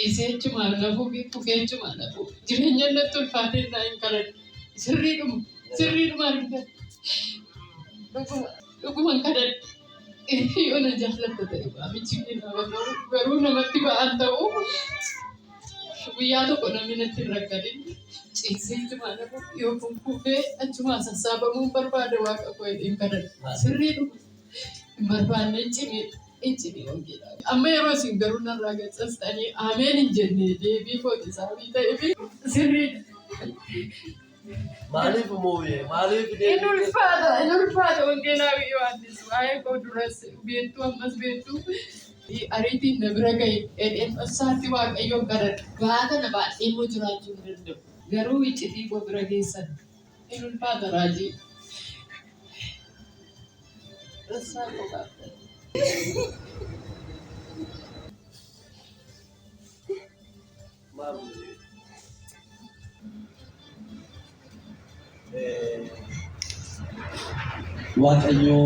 ciisechuma nafuu fi kufeechuma nafuu jireenya natti ulfaatee hin karan sirriidhuma argatan dhuguman kanan yoo na jaallatta ta'e waamichi garuu namatti ba'an ta'uu guyyaa tokko namni natti hin rakkatin ciisechuma nafuu yoo kun kufee achuma sassaabamuun barbaada waaqa koo hin kanan sirriidhuma hin barbaanne Inchini ongeedha. Amma yeroo isin garuu narraa gaccastanii ameen hin jenne deebii kooti isaanii ta'eefi sirriidha. Maaliif moo'ee? Maaliif deebii? Inni ulfaata wangeelaa biyyoo addisu. Waa'ee koo duras beektuu ammas beektuu ariitiin na bira gahe dheedheen saatti waaqayyoon kadhadha. Baata na baadhee immoo jiraachuu hin danda'u. Garuu iccitii koo bira geessan. Inni ulfaata raajii. Rassaa koo baata. Waaqayyo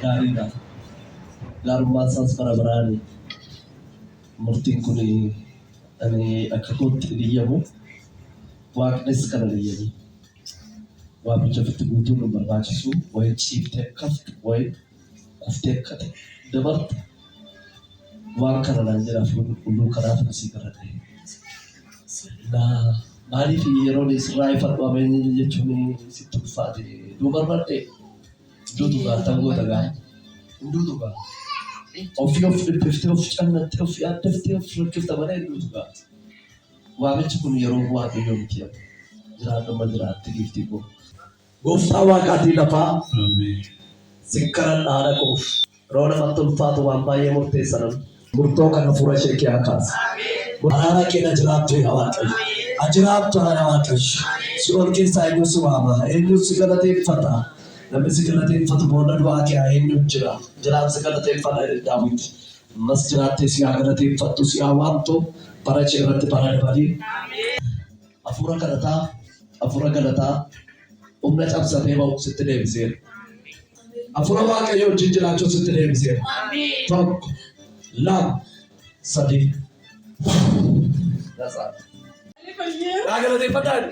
gaariidha. Gaarummaan isaas bara baraani. Murtiin kun ani akka kootti dhiyyamu waaqnis kana dhiyyamu. Waamicha ofitti guutuun nu barbaachisu wayi ciiftee akkaftu wayi kuftee akkate dabarte waan kana naan jedhaaf hulluu kanaaf nasii garadhe. Maaliif yeroon isirraa ifadhu ameen jechuun sitti ulfaate duu barbadde iddoo dhugaa tangoota gaa hunduu dhugaa ofii of dhiphiftee of cannattee of yaaddaftee of rakkifta malee hunduu dhugaa. Waamichi kun yeroo waaqayyoo miti jiraadhuma jiraatte giiftii koo. Gooftaa waaqaatii lafaa sikkaran dhaala koof roona namatti ulfaatu waan baay'ee murteessan murtoo kana fuula ishee kee kaasa. Araara keenya jiraattu yaa Waaqayyo. Ajiraattu yaa Waaqayyo. Si ol keessaa eenyu si waama? Eenyu si galateeffata? Namni si galateeffatu booda du'aa kee eenyu jira? Jiraan si galateeffata Daawit. Ammas jiraattee si haa galateeffattu si haa waamtu bara ishee irratti bara dabalii. Hafuura galataa humna cabsatee ba'u sitti deebiseera. Hafuura waaqayyoo wajjin jiraachuu sitti deebiseera. Tokko, lama, sadii. Galateeffadhaan.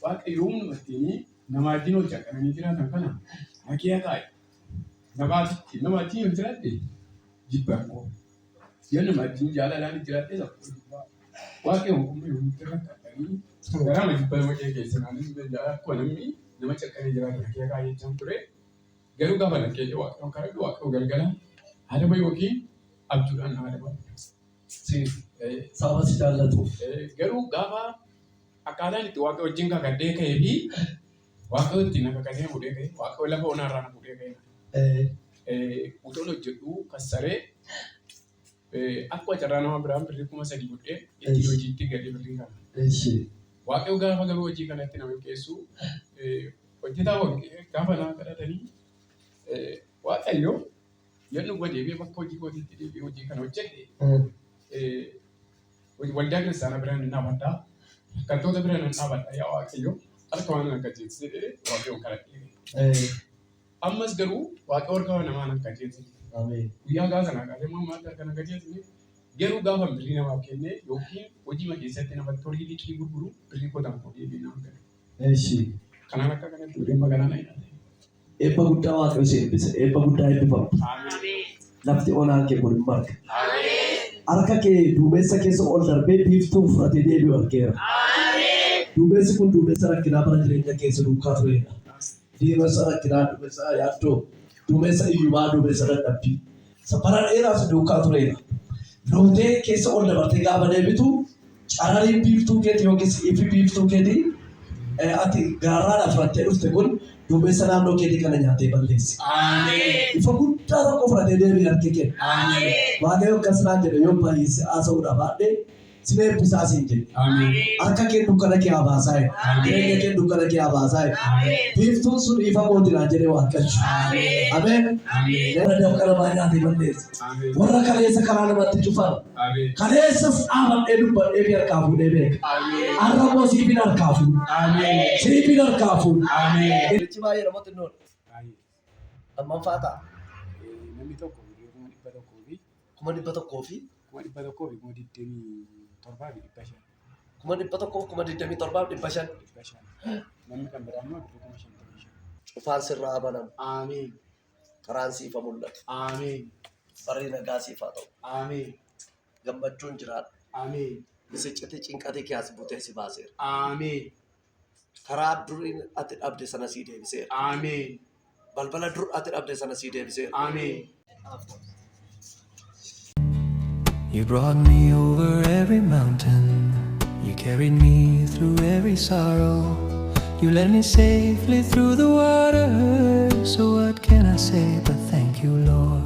Waaqayyoo humnumattiin nama wajjin hojjetamanii jiraatan kana hakee taa'e. Nama wajjin yoo jiraate jibbaan koo. Yoo nama wajjin jaalalaan jiraate waaqayyoon humna yoo nutti rakkatanii garaa jibbaa nama keessanaan akkuma namni nama caqqanii jiraatan hakee taa'e jechaan ture. Garuu gaafa lakkee waaqayyoon karaa waaqayyoo galgala haadha yookiin abjuudhaan haadha bahu. Saba si jaallatu. Garuu gaafa akkaataan itti waaqa wajjin kakadhee ka'ee fi waaqa ittiin kakadhee fuudhee ka'e waaqa lafa onaarraa na fuudhee ka'e. Utuun hojjedhu kassaree akkuma carraa nama biraan birrii 3,000 fuudhee itti hojiitti gadee birrii kana. Waaqayyo gaafa garuu hojii kanatti nama keessu hojjetaa gaafa nama kadhatanii waaqayyo yoo nu deebi'ee bakka hojii kootiitti deebi'ee hojii kana hojjedhe waldaa kiristaanaa biraan hin dhaabadhaa. Kantoota biraan hin dhaabadhaa yaa waaqayyo harka waan akka jeesisee jedhee waaqayyoon kadhadhee. Ammas garuu waaqa warqa namaan akka jeesisee. Guyyaa gaafa sana qaatee maal kan akka jeesisee garuu gaafa birrii namaaf kennee yookiin hojii keessatti namatti horii liqii gurguru birrii kootaan koo deebiin nama kenna. Kanaan akka kanatti waliin magaalaa na ilaale. Eebba guddaa waaqayyo si eebbise. Eebba guddaa eebbifamu. Lafti onaan kee kun hin marga. Harka kee duumessa keessa ol darbee biiftuu fudhatee deebi'u argeera. Duumessi kun duumessa rakkinaa bara jireenya keessa duukaa turedha. Duumessa rakkinaa, duumessa yaaddoo, duumessa iyyumaa, duumessa dadhabbii. Bara dheeraas duukaa turedha. Lootee keessa ol dabartee gaafa deebitu carraan biiftuu keetii yookiis ifi biiftuu keetii ati gaarraadhaaf fudhattee dhufte kun duumessa naannoo keetii kana nyaatee balleessi. Ifa guddaa tokko fudhatee deebi'ee harki kenna. Waaqayyo akkas naan jedhe yoo baay'ise haasa'uudhaaf haadhee si eebbisaa siin jedhe. Harka kee dukkana kee habaasaa jedhe. Jireenya kee dukkana kee habaasaa jedhe. Biiftuun sun ifa mootinaa jedhee waaqayyo. Ameen. Warra dafqana baay'ee nyaatee balleessi. Warra kaleessa karaa namatti cufan. Kaleessas dhaabadhee dubbadhee fi harkaa fuudhee beeka. Arraboo siifin harkaa fuudhu. Siifin harkaa fuudhu. Jechi baay'ee namatti hin oolu. Amman faata. Namni tokko birrii 100,000 fi 100,000 fi 100,000 fi 27,500. 100,000 Namni kan biraa immoo birrii 55,000. Cufaan sirraa banamu. Ameen. Karaan siif haa mul'atu. Ameen. Barri nagaa siif haa ta'u. Ameen. Gammachuun jiraadhu. Ameen. Bisicciti cinqatii kee as butee si baaseera. Ameen. Karaa duriin ati dhabde sana sii deebiseera. Ameen. Balbala dur ati dhabde sana sii deebiseera. Ameen. You brought me over every mountain. You carried me through every sorrow. You led me safely through the water. So what can I say but thank you, Lord?